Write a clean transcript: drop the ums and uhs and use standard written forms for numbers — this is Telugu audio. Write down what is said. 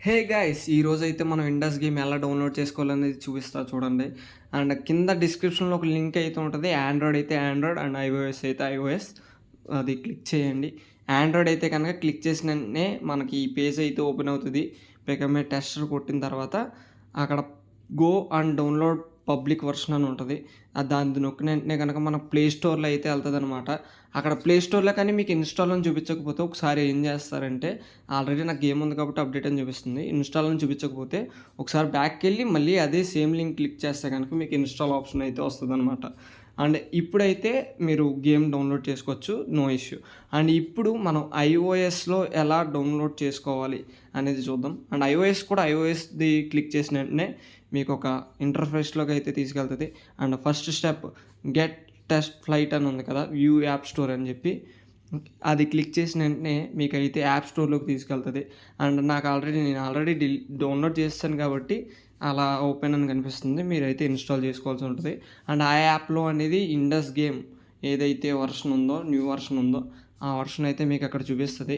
Hey guys! ఈరోజైతే మనం ఇండస్ గేమ్ ఎలా డౌన్‌లోడ్ చేసుకోవాలనేది చూపిస్తా చూడండి. అండ్ కింద డిస్క్రిప్షన్‌లో ఒక లింక్ అయితే ఉంటది. ఆండ్రాయిడ్ అయితే ఆండ్రాయిడ్ అండ్ ఐఓఎస్ అయితే ఐఓఎస్. అది క్లిక్ చేయండి. ఆండ్రాయిడ్ అయితే కనుక క్లిక్ చేసిన వెంటనే మనకి ఈ పేజ్ అయితే ఓపెన్ అవుతది. పికమే టెస్టర్ కొట్టిన తర్వాత అక్కడ go and download public version అని ఉంటది. దాన్ని నొక్కిన వెంటనే గనక మనకు ప్లే స్టోర్‌లో అయితే ఎళ్తదనమాట. అక్కడ ప్లే స్టోర్‌లో కానీ మీకు ఇన్‌స్టాల్ అని చూపించకపోతే ఒకసారి ఏం చేస్తారంటే ఆల్రెడీ నాకు గేమ్ ఉంది కాబట్టి అప్డేట్ అని చూపిస్తుంది. ఇన్‌స్టాల్ అని చూపించకపోతే ఒకసారి బ్యాక్‌కెళ్ళి మళ్ళీ అదే సేమ్ లింక్ క్లిక్ చేస్తే గనుక మీకు ఇన్‌స్టాల్ ఆప్షన్ అయితే వస్తదనమాట. అండ్ ఇప్పుడైతే మీరు గేమ్ డౌన్‌లోడ్ చేసుకోవచ్చు. No issue. అండ్ ఇప్పుడు మనం ఐఓఎస్‌లో ఎలా డౌన్‌లోడ్ చేసుకోవాలి అనేది చూద్దాం. అండ్ ఐఓఎస్‌ది క్లిక్ చేసిన వెంటనే మీకొక ఇంటర్ఫేస్‌లోకి అయితే తీసుకెళ్తది. And first step get test flight అని ఉంది కదా! వ్యూ యాప్ స్టోర్ అని చెప్పి అది క్లిక్ చేసిన వెంటనే మీకైతే యాప్ స్టోర్‌లోకి తీసుకెళ్తది. అండ్ నేను ఆల్రెడీ డౌన్‌లోడ్ చేసేసాను కాబట్టి అలా ఓపెన్ అని కనిపిస్తుంది. మీరైతే ఇన్‌స్టాల్ చేసుకోవాల్సి ఉంటది. అండ్ ఆ యాప్‌లో అనేది ఇండస్ గేమ్ ఏదైతే న్యూ వర్షన్ ఉందో ఆ వర్షన్ అయితే మీకు అక్కడ చూపిస్తది.